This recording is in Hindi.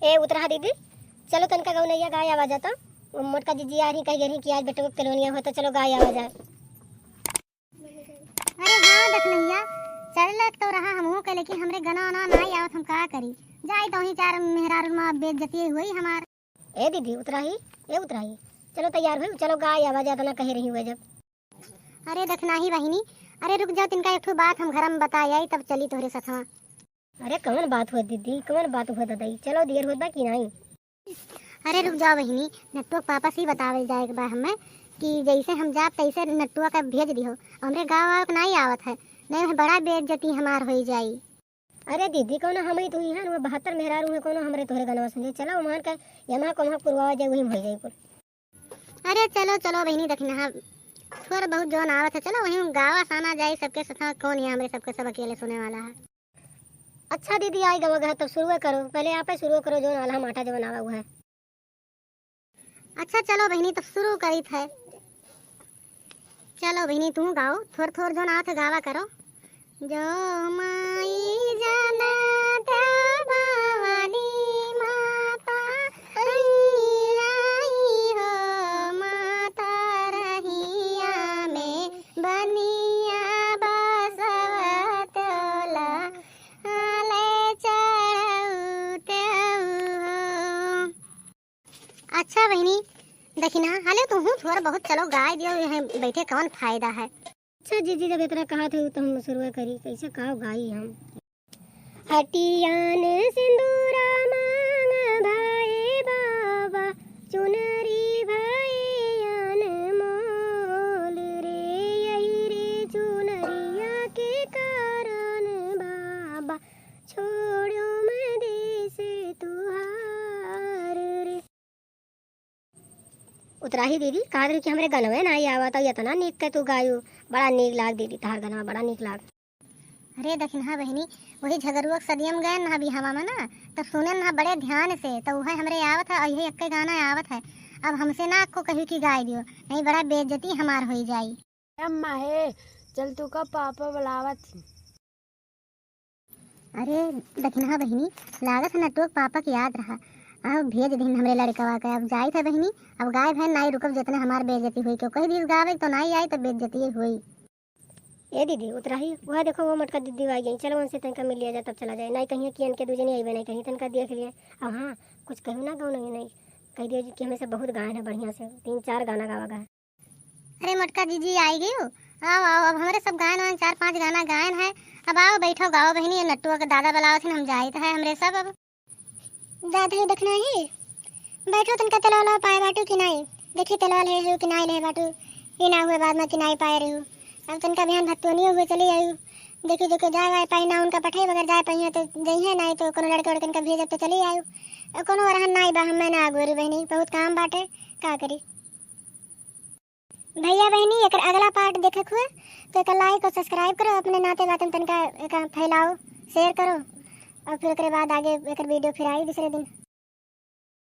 ए उतरा दीदी, चलो तनका गाँव नैया गाय आवा जाता। मोटका जीजी आ रही कही गई कि आज बेटो कलोनिया हो तो चलो गाय आवा जाए। अरे हाँ दखनैया, चल तो रहा हमहू के, लेकिन हमरे गना ना नहीं आवत, हम का करी। जाई तो ही चार मेहरारू मां बेइज्जती हुई हमार। ए दीदी उतरा ही, चलो तैयार हो, चलो गाय आवा जाता ना कह रही हुए जब। अरे दखना ही बहिनी, अरे रुक जाओ, तिनका एक बात हम घर में बताई तब चली तोहरे साथ। अरे कौन बात हुआ दीदी, कौन बात हुआ दादाई, चलो देर होता कि नहीं। अरे रुक जाओ बहिनी, नट्टू के पापा से बतावे जाए एक बार हमें कि जैसे हम जाब तैसे नट्टुआ का भेज दिहो। हमरे गाँव वाव के नहीं आवत है, नहीं बड़ा बेइज्जती हमार हो जाई। अरे दीदी कौन हमें तो यहाँ 72 मेहरारू है, कौन हमरे तोहरे गनवा सुन चलो मान का यहाँ को वहाँ पुरवा जाए, वही हो जाए कुल। अरे चलो चलो बहिनी, दखना थोड़ा बहुत जोन आवत है, चलो वहीं गावा साना जाए सबके साथ। कौन है हमरे सबके सब अकेले सुने वाला है। अच्छा दीदी आई गवा गया तब शुरू करो, पहले आप शुरू करो जो आला माटा जो बनावा हुआ है। अच्छा चलो बहिनी तब शुरू करी है। चलो बहिनी तू गाओ, थोड़ थोड़ जो ना थे गावा करो। जो माई जाना भवानी माता आई हो, माता रहिया में बनिया बसवतोला ले चढ़ते हो। अच्छा बहिनी देखिना हाले तू थोड़ा बहुत चलो गाय दियो, यहाँ बैठे कौन फायदा है। अच्छा जीजी जब इतना कहा थे तो हम शुरू करी, कैसे कहा गाई हम। हटियान सिंदूरा मांग भाई बाबा, चुनरी भाई अनमोल रे, यही रे चुनरिया के कारण बाबा छोड़ो मैं देश तुहार रे। उतरा ही दीदी कहा कि हमरे गनवे नहीं आवा था, इतना नीक के तू गायो, बड़ा नीक लाग दीदी, तहार गनवा बड़ा नीक लाग। अरे दखिना बहिनी, वही झगरुआ सदियम गए ना भी हवा में ना, तब सुने ना बड़े ध्यान से, तो वह हमरे आवत है, यही अक्के गाना आवत है। अब हमसे ना आपको कही कि गाय दियो, नहीं बड़ा बेइज्जती हमार हो जाई। अम्मा है चल तू का पापा बुलावत। अरे दखिना बहिनी, लागत है नट्टू पापा की याद रहा, अब भेज दिन हमरे लड़कवा के। अब जाई था बहिनी, अब गाय बहन नहीं रुकब, जितने हमार बेइज्जती हुई, क्यों कही दिस गावे तो नहीं आई तो बेइज्जती हुई। ए दीदी उतरा ही, वह देखो वो मटका दीदी आ गई, चलो उनसे तनका मिल लिया जाए तब चला जाए, नहीं कहीं कि इनके दूजे नहीं आई, नहीं कहीं तनका देख लिए। अब हाँ कुछ कहूँ ना गाँव नहीं कह दिया कि हमें से बहुत गायन है बढ़िया से, 3-4 गाना गावा गा। अरे मटका जीजी आई गई हो, आओ आओ, अब हमारे सब गायन वायन 4-5 गाना गायन है। अब आओ बैठो गाओ बहनी, ये नट्टुआ के दादा बुलाओ थे, हम जाए है हमरे सब। अब दादा ही देखना ही, बैठो तनका तलवाला पाए बाटू कि नहीं, देखी तलवाल है कि नहीं ले बाटू, ये ना हुए बाद में कि नहीं पाए रहे। अब तनका बिहान भत्तो नहीं हुए चली आई, देखी देखो जाए वाए पाई ना उनका पठाई बगैर जाए पाई तो जइए, नहीं तो कोनो लड़के उड़के भेजब तो चली आयु, कोनो रहन नहीं बा, हमें ना आगोरी बहनी, बहुत काम बाटे का करी। भैया बहनी एक अगला पार्ट देखे हुए तो एक लाइक और सब्सक्राइब करो, अपने नाते बातें तनका फैलाओ, शेयर करो, और फिर उसके बाद आगे एक वीडियो फिर आई दूसरे दिन।